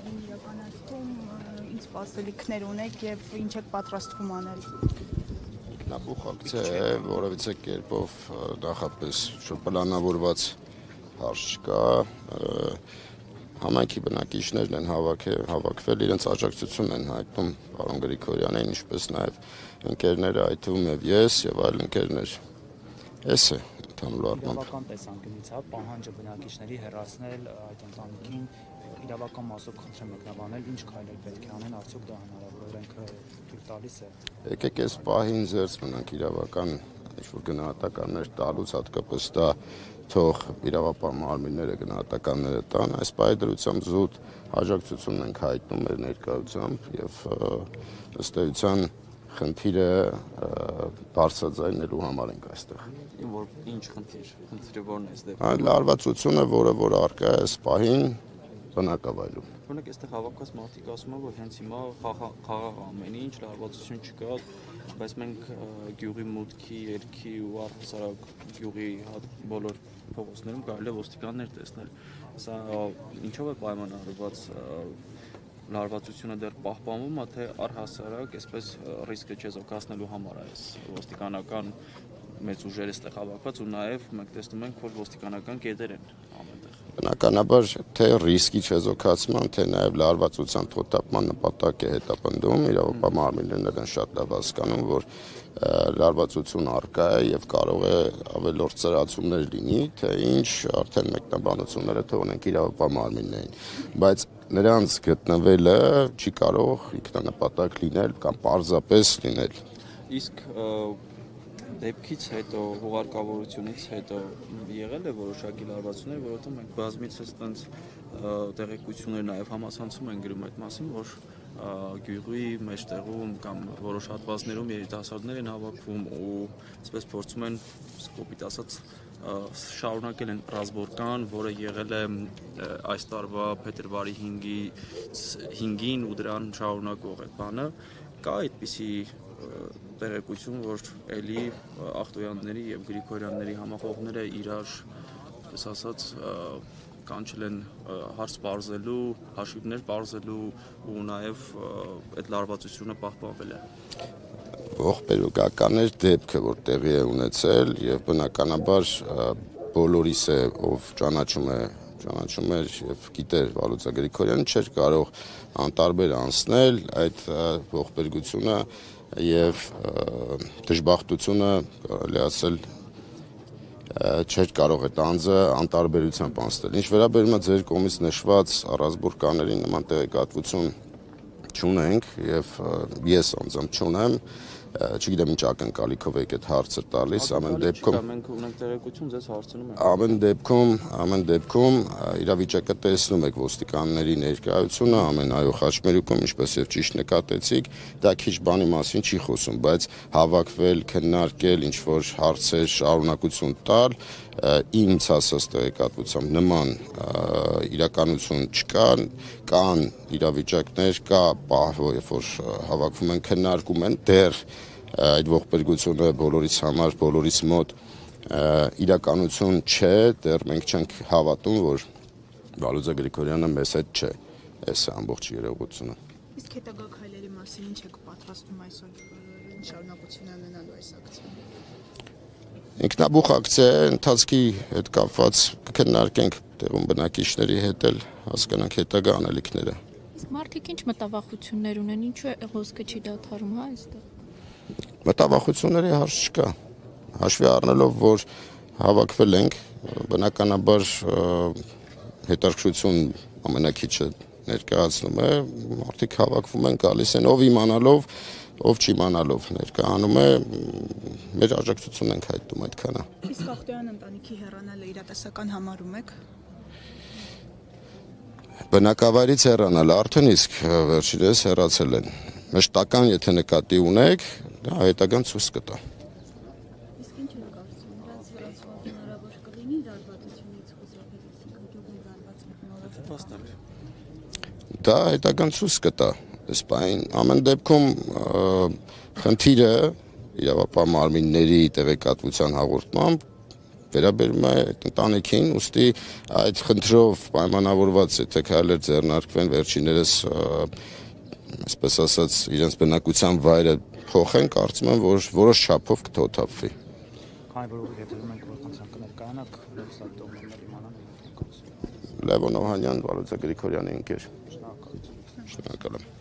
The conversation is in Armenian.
բաժին իրականացում ինչ սպասելիքներ ունեք եւ ինչ եք պատրաստվում անել։ Ինքնաբուխ ակցիա է, որովհետեւ կերպով նախապես պլանավորված հարց չկա, համայնքի բնակիչներն են հավաքվել, իրենց աջակցությունն են հայտնում պարոն Գրիգորյանին, ինչպես նաև ընկերները, այդ թվում եւ ես եւ այլ ընկերներ։ Էս է ընդհանուր առմամբ։ Իրավական տեսանկյունից պահանջը բնակիչների հեռացնել այդ ընտանիքին իրավական մասով խնդրեմ մեկնաբանել, ինչ քայլեր պետք է անեն, արդյոք դա հնարավոր օրենքը թույլ տալիս է։ Եկեք այս պահին զերծ մնանք իրավական ինչ-որ գնահատականներ տալուց, հատկապես դա թող իրավապահ մարմինները գնահատականները տան, այս պայդրությամբ զուտ աջակցությունն ենք հայտնում մեր ներկայությամբ եւ ըստ էության խնդիրը բարձրաձայնելու համար ենք այստեղ։ Ինչ խնդիրը որն է այս դեպքում։ Լարվածությունը, որ առկա է այս պահին բնակավայրում։ Օրինակ այստեղ հավաքված մարդիկ ասում են, որ հենց հիմա խաղաղ ամեն ինչ, լարվածություն չկա, բայց մենք գյուղի մուտքի, երգի ու առհասարակ գյուղի բոլոր փողոցներում կարելի է ոստիկաններ տեսնել։ Սա ինչով է պայմանավորված, լարվածությունը դեռ պահպանվում է, թե առհասարակ այսպես ռիսկը չեզոքացնելու համար է այս ոստիկանական մեծ ուժերը ստեղ հավաքված ու նաև մենք տեսնում ենք, որ ոստիկանական կետեր են ամենտեղ։ Բնականաբար թե ռիսկի չեզոքացման, թե նաև լարվածության թոթափման նպատակ է հետապնդում, իրավապահ մարմիններն են շատ լավ հասկանում, որ լարվածություն առկա է եւ կարող է ավելորդ ծրացումներ լինի, թե ինչ արդեն մեկնաբանությունները թողնենք իրավապահ մարմիններին, բայց նրանց գտնվելը չի կարող ինքնանպատակ լինել կամ պարզապես լինել։ Իսկ դեպքից հետո, հուղարկավորությունից հետո եղել է որոշակի լարվածություններ, որովհետև մենք բազմիցս այդպես տեղեկություններ նաև համացանցում են գրում այդ մասին, որ գյուղի մեջտեղում կամ որոշ հատվածներում երիտասարդներ են հավաքվում ու այսպես փորձում են կոպիտ ասած շարունակել են ռազմորկան, որը եղել է այս տարվա փետրվարի 5-ին ու դրան շարունակող այդ բանը, կա այդպիսի տեղեկություն, որ էլի Ախտոյանների եւ Գրիգորյանների համախոհները իրար, այսպես ասած, կանչել են հարց պարզելու, հաշիվներ պարզելու ու նաեւ այդ լարվածությունը պահպանվել է։ Ողբերգական էր դեպքը, որ տեղի է ունեցել եւ բնականաբար բոլորիս է, ով ճանաչում էր եւ գիտեր Վալուցա Գրիգորյանը, չէր կարող անտարբեր անցնել այդ ողբերգությունը եւ դժբախտությունը, կարելի ասել, չէր կարող այդ անձը անտարբերությամբ անցնել։ Ինչ վերաբերում է ձեր կողմից նշված առանձբուրկաներին, նման տեղեկատվություն չունենք եւ ես անձամբ չունեմ, չգիտեմ ինչ ակնկալիքով եք այդ հարցը տալիս, ամեն դեպքում մենք ունենք տեղեկություն, ձեզ հարցնում ենք։ Ամեն դեպքում իրավիճակը տեսնում եք ոստիկանների ներկայությունը, ամեն այո խաչմերուկում, ինչպես եւ ճիշտ նկատեցիք, դա քիչ բանի մասին չի խոսում, բայց հավաքվել, քննարկել, ինչ որ հարցեր շարունակություն տալ, ինձ հասած տեղեկատվությամբ նման իրականություն չկա, կան իրավիճակներ, կա պահ, երբ որ հավաքվում են, քննարկում են, դեռ այդ ողբերգությունը բոլորիս համար, բոլորիս մոտ իրականություն չէ, դեռ մենք չենք հավատում, որ Վալուձա Գրիգորյանը մեզ հետ չէ, այս է ամբողջ երևույթությունը։ Իսկ հետագա քայլերի մասին ինչ եք պատրաստում այսօր, ինչ շարունակություն է ունենալու այս ակցիան։ Ինքնաբուխ ակցիա է, ընթացքի հետ կապված կքննարկենք տեղում բնակիչների հետ էլ հասկանանք հետագա անելիքները։ Իսկ մարդիկ ինչ մտավախություններ ունեն, ինչու է ոսկե չի դադարում, հա, այստեղ։ Մտավախությունների հարց չկա։ Հաշվի առնելով, որ հավաքվել ենք, բնականաբար հետաքրքրություն ամենակիչը ներկայացնում է, մարդիկ հավաքվում են, գալիս են, ով իմանալով, ով չիմանալով ներկայանում է, մեր աջակցությունն ենք հայտնում այդքանը։ Իսկ Ախտոյան ընտանիքի հեռանալը իրատեսական համարում եք։ Բնակավայրից հեռանալ, արդեն իսկ վերջինս հեռացել են։ Մշտական, եթե նկատի ունեք, դա հետագան ցույց կտա։ Իսկ ինչ եք կարծում, նրանց վերացվող հնարավոր կլինի լարվածությունից խուսափել, գյուղի լարվածությունից։ Դա հետագան ցույց կտա։ Այս բան ամեն դեպքում խնդիրը իրավապահ մարմինների տեղեկատվության հաղորդմամբ վերաբերում է ընտանիքին, ուստի այդ խնդրով պայմանավորված է թե քայլեր ձեռնարկվեն վերջիններս այսպես ասած իրենց բնակության վայրը փոխեն, կարծում եմ, որ որոշ չափով կթոթափվի։ Քանի որ հետևում ենք գործընթացան կներկայանաք, սա դոմեններ իմանան։ Լևոն Օհանյան, Վալոձա Գրիգորյանի ընկեր։ Շնորհակալություն։ Շնորհակալ եմ։